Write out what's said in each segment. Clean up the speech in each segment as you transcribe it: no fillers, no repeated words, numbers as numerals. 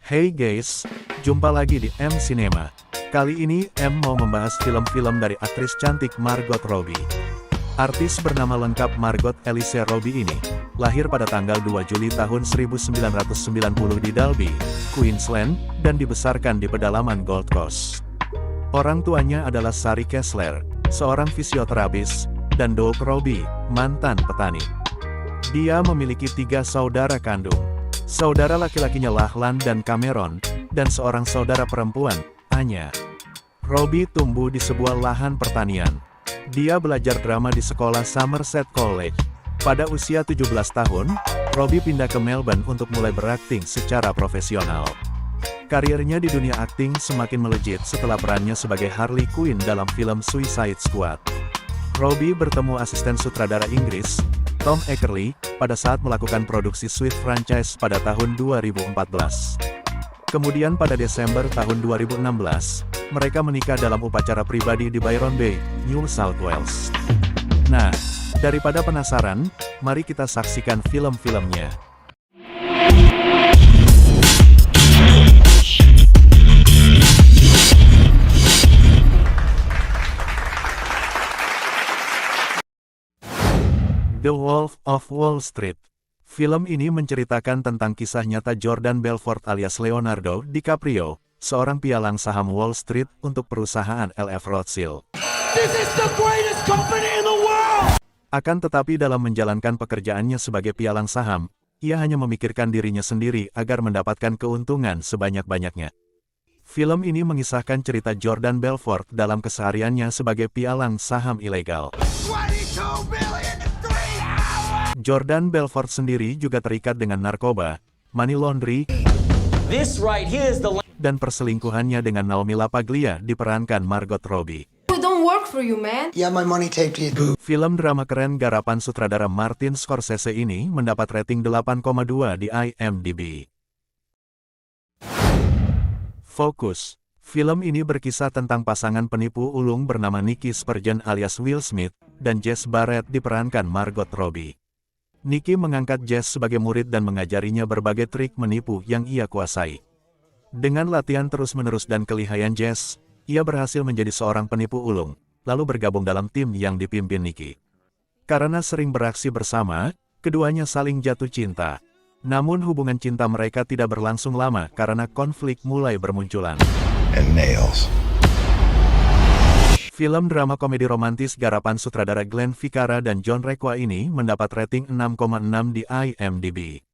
Hey guys, jumpa lagi di M Cinema. Kali ini M mau membahas film-film dari aktris cantik Margot Robbie. Artis bernama lengkap Margot Elise Robbie ini, lahir pada tanggal 2 Juli tahun 1990 di Dalby, Queensland, dan dibesarkan di pedalaman Gold Coast. Orang tuanya adalah Sari Kessler, seorang fisioterapis, dan Doug Robbie, mantan petani. Dia memiliki 3 saudara kandung. Saudara laki-lakinya Lachlan dan Cameron, dan seorang saudara perempuan, Anya. Robbie tumbuh di sebuah lahan pertanian. Dia belajar drama di sekolah Somerset College. Pada usia 17 tahun, Robbie pindah ke Melbourne untuk mulai berakting secara profesional. Karirnya di dunia akting semakin melejit setelah perannya sebagai Harley Quinn dalam film Suicide Squad. Robbie bertemu asisten sutradara Inggris, Tom Eckerley, pada saat melakukan produksi Sweet franchise pada tahun 2014. Kemudian pada Desember tahun 2016, mereka menikah dalam upacara pribadi di Byron Bay, New South Wales. Nah, daripada penasaran, mari kita saksikan film-filmnya. The Wolf of Wall Street. Film ini menceritakan tentang kisah nyata Jordan Belfort alias Leonardo DiCaprio, seorang pialang saham Wall Street untuk perusahaan LF Rothschild. This is the greatest company in the world! Akan tetapi dalam menjalankan pekerjaannya sebagai pialang saham, ia hanya memikirkan dirinya sendiri agar mendapatkan keuntungan sebanyak-banyaknya. Film ini mengisahkan cerita Jordan Belfort dalam kesehariannya sebagai pialang saham ilegal. 22 billion! Jordan Belfort sendiri juga terikat dengan narkoba, money laundry, dan perselingkuhannya dengan Naomi LaPaglia diperankan Margot Robbie. Film drama keren garapan sutradara Martin Scorsese ini mendapat rating 8,2 di IMDb. Fokus. Film ini berkisah tentang pasangan penipu ulung bernama Nicky Spurgeon alias Will Smith, dan Jess Barrett diperankan Margot Robbie. Nicky mengangkat Jess sebagai murid dan mengajarinya berbagai trik menipu yang ia kuasai. Dengan latihan terus-menerus dan kelihayan Jess, ia berhasil menjadi seorang penipu ulung, lalu bergabung dalam tim yang dipimpin Nicky. Karena sering beraksi bersama, keduanya saling jatuh cinta. Namun hubungan cinta mereka tidak berlangsung lama karena konflik mulai bermunculan. Film drama komedi romantis garapan sutradara Glenn Ficarra dan John Requa ini mendapat rating 6,6 di IMDb.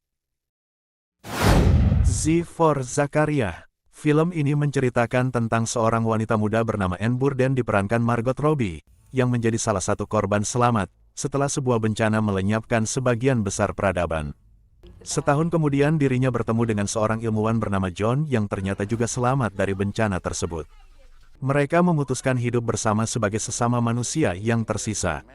Z for Zachariah. Film ini menceritakan tentang seorang wanita muda bernama Anne Burden diperankan Margot Robbie, yang menjadi salah satu korban selamat, setelah sebuah bencana melenyapkan sebagian besar peradaban. Setahun kemudian dirinya bertemu dengan seorang ilmuwan bernama John yang ternyata juga selamat dari bencana tersebut. Mereka memutuskan hidup bersama sebagai sesama manusia yang tersisa.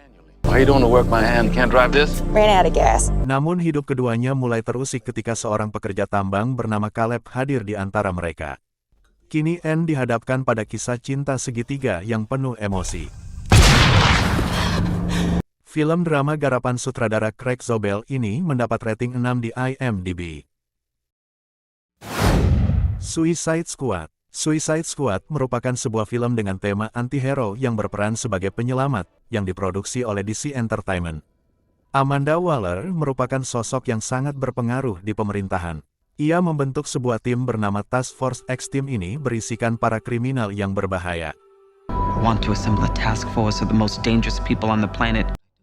Namun hidup keduanya mulai terusik ketika seorang pekerja tambang bernama Caleb hadir di antara mereka. Kini Anne dihadapkan pada kisah cinta segitiga yang penuh emosi. Film drama garapan sutradara Craig Zobel ini mendapat rating 6 di IMDb. Suicide Squad. Suicide Squad merupakan sebuah film dengan tema anti-hero yang berperan sebagai penyelamat, yang diproduksi oleh DC Entertainment. Amanda Waller merupakan sosok yang sangat berpengaruh di pemerintahan. Ia membentuk sebuah tim bernama Task Force X. Tim ini berisikan para kriminal yang berbahaya.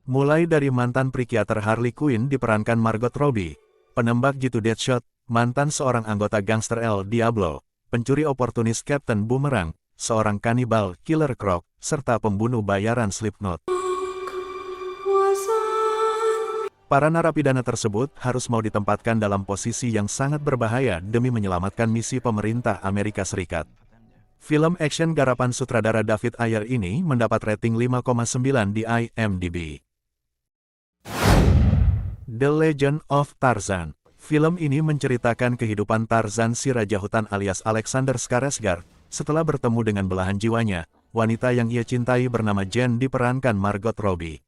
Mulai dari mantan psikiater Harley Quinn diperankan Margot Robbie, penembak jitu Deadshot, mantan seorang anggota gangster El Diablo, pencuri oportunis Captain Boomerang, seorang kanibal Killer Croc, serta pembunuh bayaran Slipknot. Para narapidana tersebut harus mau ditempatkan dalam posisi yang sangat berbahaya demi menyelamatkan misi pemerintah Amerika Serikat. Film action garapan sutradara David Ayer ini mendapat rating 5,9 di IMDb. The Legend of Tarzan. Film ini menceritakan kehidupan Tarzan si Raja Hutan alias Alexander Skarsgård, setelah bertemu dengan belahan jiwanya, wanita yang ia cintai bernama Jen diperankan Margot Robbie.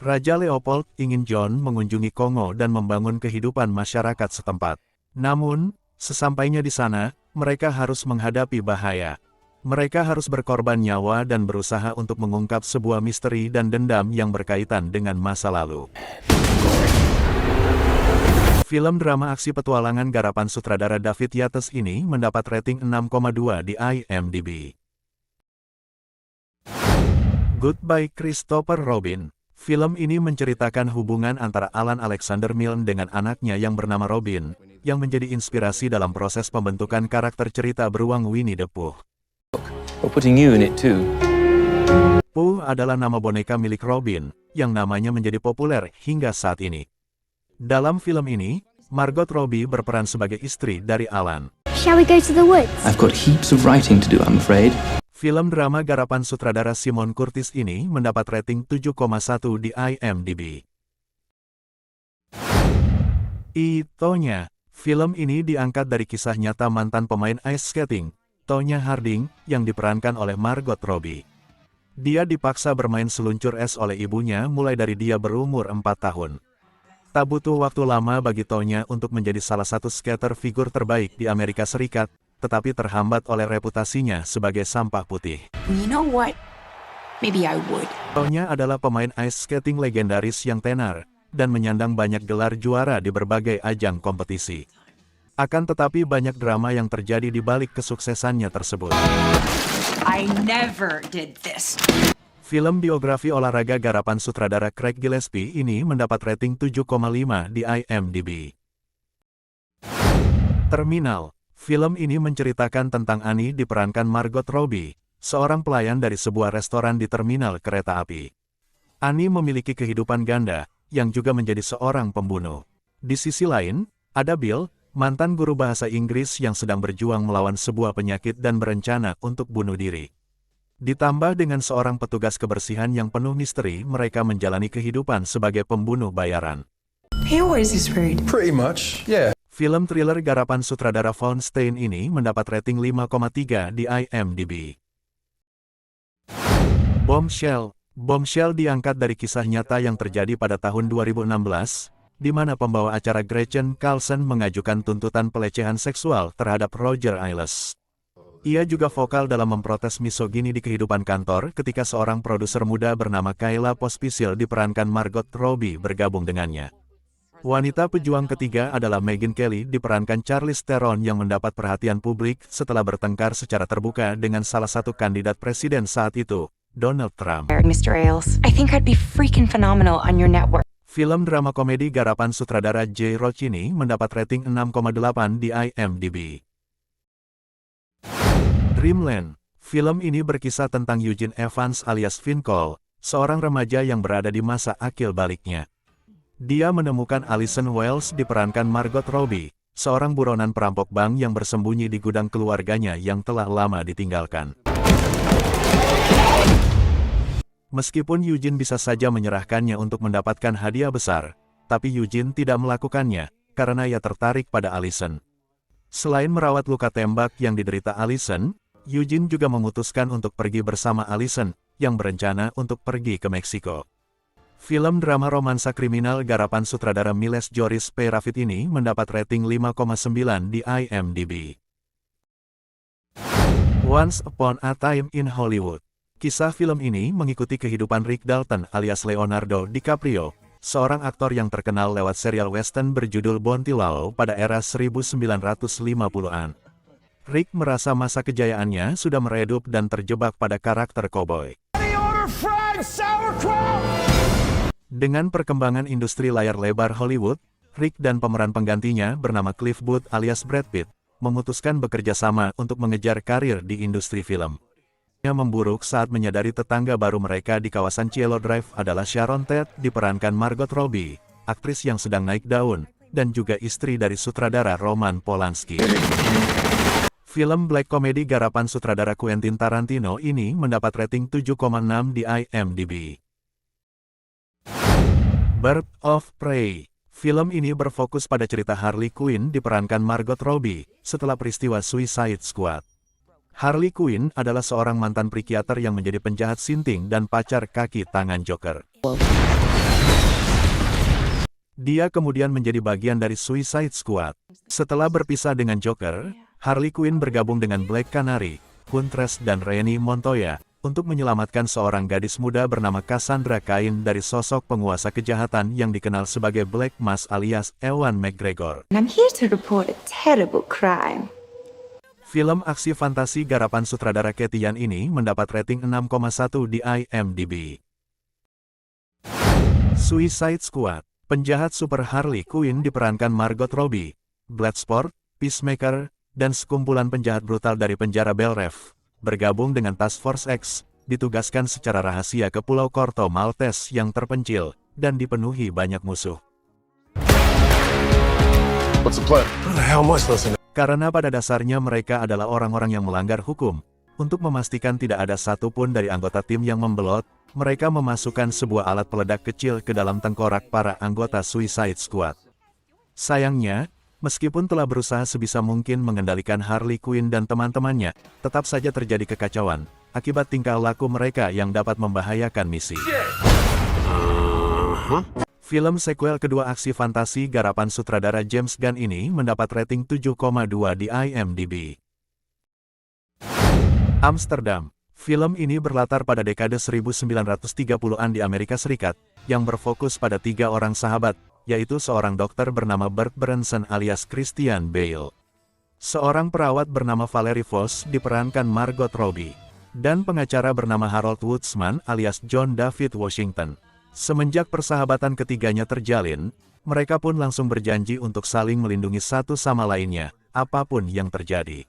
Raja Leopold ingin John mengunjungi Kongo dan membangun kehidupan masyarakat setempat. Namun, Sesampainya di sana, mereka harus menghadapi bahaya. Mereka harus berkorban nyawa dan berusaha untuk mengungkap sebuah misteri dan dendam yang berkaitan dengan masa lalu. Film drama aksi petualangan garapan sutradara David Yates ini mendapat rating 6,2 di IMDb. Goodbye Christopher Robin. Film ini menceritakan hubungan antara Alan Alexander Milne dengan anaknya yang bernama Robin, yang menjadi inspirasi dalam proses pembentukan karakter cerita beruang Winnie the Pooh. We're putting you in it too. Pooh adalah nama boneka milik Robin, yang namanya menjadi populer hingga saat ini. Dalam film ini, Margot Robbie berperan sebagai istri dari Alan. Shall we go to the woods? I've got heaps of writing to do, I'm afraid. Film drama garapan sutradara Simon Curtis ini mendapat rating 7,1 di IMDb. Tonya. Film ini diangkat dari kisah nyata mantan pemain ice skating, Tonya Harding, yang diperankan oleh Margot Robbie. Dia dipaksa bermain seluncur es oleh ibunya mulai dari dia berumur 4 tahun. Tak butuh waktu lama bagi Tonya untuk menjadi salah satu skater figur terbaik di Amerika Serikat, tetapi terhambat oleh reputasinya sebagai sampah putih. You know what? Maybe I would. Tonya adalah pemain ice skating legendaris yang tenar, dan menyandang banyak gelar juara di berbagai ajang kompetisi. Akan tetapi banyak drama yang terjadi di balik kesuksesannya tersebut. I never did this. Film biografi olahraga garapan sutradara Craig Gillespie ini mendapat rating 7,5 di IMDb. Terminal. Film ini menceritakan tentang Annie diperankan Margot Robbie, seorang pelayan dari sebuah restoran di terminal kereta api. Annie memiliki kehidupan ganda, yang juga menjadi seorang pembunuh. Di sisi lain, ada Bill, mantan guru bahasa Inggris yang sedang berjuang melawan sebuah penyakit dan berencana untuk bunuh diri. Ditambah dengan seorang petugas kebersihan yang penuh misteri, mereka menjalani kehidupan sebagai pembunuh bayaran. He always is rude. Pretty much, yeah. Film thriller garapan sutradara Von Stein ini mendapat rating 5,3 di IMDb. Bombshell. Bombshell diangkat dari kisah nyata yang terjadi pada tahun 2016, di mana pembawa acara Gretchen Carlson mengajukan tuntutan pelecehan seksual terhadap Roger Ailes. Ia juga vokal dalam memprotes misogini di kehidupan kantor ketika seorang produser muda bernama Kayla Pospisil diperankan Margot Robbie bergabung dengannya. Wanita pejuang ketiga adalah Megyn Kelly diperankan Charlize Theron yang mendapat perhatian publik setelah bertengkar secara terbuka dengan salah satu kandidat presiden saat itu, Donald Trump. Mr. Ailes, I think I'd be freaking phenomenal on your network. Film drama komedi garapan sutradara Jay Roach ini mendapat rating 6,8 di IMDb. Dreamland. Film ini berkisah tentang Eugene Evans alias Vin Cole, seorang remaja yang berada di masa akil baliknya. Dia menemukan Allison Wells diperankan Margot Robbie, seorang buronan perampok bank yang bersembunyi di gudang keluarganya yang telah lama ditinggalkan. Meskipun Eugene bisa saja menyerahkannya untuk mendapatkan hadiah besar, tapi Eugene tidak melakukannya, karena ia tertarik pada Allison. Selain merawat luka tembak yang diderita Allison, Eugene juga memutuskan untuk pergi bersama Allison, yang berencana untuk pergi ke Meksiko. Film drama romansa kriminal garapan sutradara Miles Joris P. Ravid ini mendapat rating 5,9 di IMDb. Once Upon a Time in Hollywood. Kisah film ini mengikuti kehidupan Rick Dalton alias Leonardo DiCaprio, seorang aktor yang terkenal lewat serial western berjudul Bounty Law pada era 1950-an. Rick merasa masa kejayaannya sudah meredup dan terjebak pada karakter koboi. Dengan perkembangan industri layar lebar Hollywood, Rick dan pemeran penggantinya bernama Cliff Booth alias Brad Pitt, memutuskan bekerja sama untuk mengejar karir di industri film. Ia memburuk saat menyadari tetangga baru mereka di kawasan Cielo Drive adalah Sharon Tate diperankan Margot Robbie, aktris yang sedang naik daun, dan juga istri dari sutradara Roman Polanski. Film black comedy garapan sutradara Quentin Tarantino ini mendapat rating 7,6 di IMDb. Bird of Prey. Film ini berfokus pada cerita Harley Quinn diperankan Margot Robbie setelah peristiwa Suicide Squad. Harley Quinn adalah seorang mantan psikiater yang menjadi penjahat sinting dan pacar kaki tangan Joker. Dia kemudian menjadi bagian dari Suicide Squad. Setelah berpisah dengan Joker, Harley Quinn bergabung dengan Black Canary, Huntress dan Renée Montoya, untuk menyelamatkan seorang gadis muda bernama Cassandra Cain dari sosok penguasa kejahatan yang dikenal sebagai Black Mask alias Ewan McGregor. And I'm here to report a terrible crime. Film aksi fantasi garapan sutradara Cathy Yan ini mendapat rating 6,1 di IMDb. Suicide Squad. Penjahat super Harley Quinn diperankan Margot Robbie, Bloodsport, Peacemaker, dan sekumpulan penjahat brutal dari penjara Belref. Bergabung dengan Task Force X, ditugaskan secara rahasia ke Pulau Corto Maltese yang terpencil, dan dipenuhi banyak musuh. What's the plan? Who the hell am I supposed to know? Karena pada dasarnya mereka adalah orang-orang yang melanggar hukum. Untuk memastikan tidak ada satupun dari anggota tim yang membelot, mereka memasukkan sebuah alat peledak kecil ke dalam tengkorak para anggota Suicide Squad. Sayangnya, meskipun telah berusaha sebisa mungkin mengendalikan Harley Quinn dan teman-temannya, tetap saja terjadi kekacauan, akibat tingkah laku mereka yang dapat membahayakan misi. Film sequel kedua aksi fantasi garapan sutradara James Gunn ini mendapat rating 7,2 di IMDb. Amsterdam. Film ini berlatar pada dekade 1930-an di Amerika Serikat, yang berfokus pada 3 orang sahabat, yaitu seorang dokter bernama Bert Berenson alias Christian Bale. Seorang perawat bernama Valerie Voss diperankan Margot Robbie, dan pengacara bernama Harold Woodsman alias John David Washington. Semenjak persahabatan ketiganya terjalin, mereka pun langsung berjanji untuk saling melindungi satu sama lainnya, apapun yang terjadi.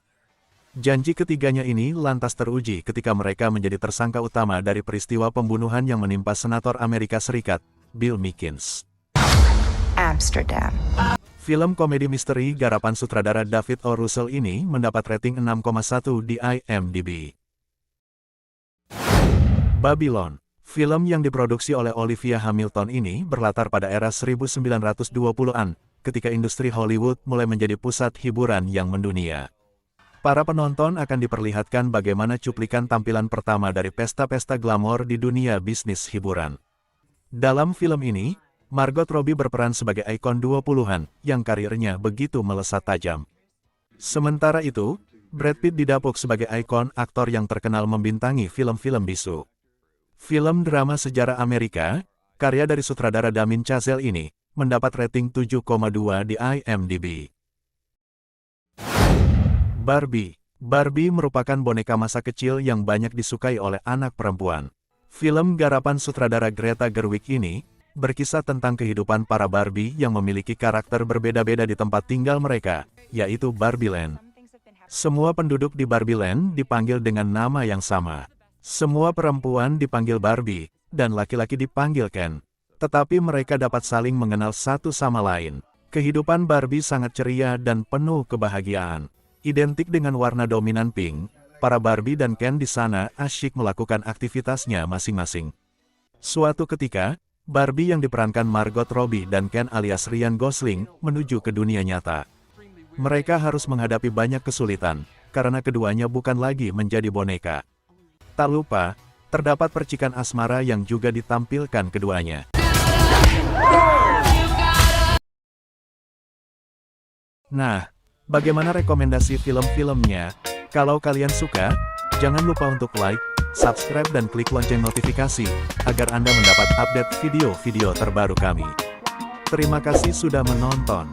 Janji ketiganya ini lantas teruji ketika mereka menjadi tersangka utama dari peristiwa pembunuhan yang menimpa Senator Amerika Serikat, Bill Mickens. Amsterdam. Film komedi misteri garapan sutradara David O. Russell ini mendapat rating 6,1 di IMDb. Babylon. Film yang diproduksi oleh Olivia Hamilton ini berlatar pada era 1920-an, ketika industri Hollywood mulai menjadi pusat hiburan yang mendunia. Para penonton akan diperlihatkan bagaimana cuplikan tampilan pertama dari pesta-pesta glamor di dunia bisnis hiburan. Dalam film ini, Margot Robbie berperan sebagai ikon 20-an, yang karirnya begitu melesat tajam. Sementara itu, Brad Pitt didapuk sebagai ikon aktor yang terkenal membintangi film-film bisu. Film drama sejarah Amerika, karya dari sutradara Damien Chazelle ini, mendapat rating 7,2 di IMDb. Barbie. Barbie merupakan boneka masa kecil yang banyak disukai oleh anak perempuan. Film garapan sutradara Greta Gerwig ini, berkisah tentang kehidupan para Barbie yang memiliki karakter berbeda-beda di tempat tinggal mereka, yaitu Barbieland. Semua penduduk di Barbieland dipanggil dengan nama yang sama. Semua perempuan dipanggil Barbie, dan laki-laki dipanggil Ken. Tetapi mereka dapat saling mengenal satu sama lain. Kehidupan Barbie sangat ceria dan penuh kebahagiaan. Identik dengan warna dominan pink, para Barbie dan Ken di sana asyik melakukan aktivitasnya masing-masing. Suatu ketika, Barbie yang diperankan Margot Robbie dan Ken alias Ryan Gosling menuju ke dunia nyata. Mereka harus menghadapi banyak kesulitan, karena keduanya bukan lagi menjadi boneka. Tak lupa, terdapat percikan asmara yang juga ditampilkan keduanya. Nah, bagaimana rekomendasi film-filmnya? Kalau kalian suka, jangan lupa untuk like, subscribe dan klik lonceng notifikasi, agar Anda mendapat update video-video terbaru kami. Terima kasih sudah menonton.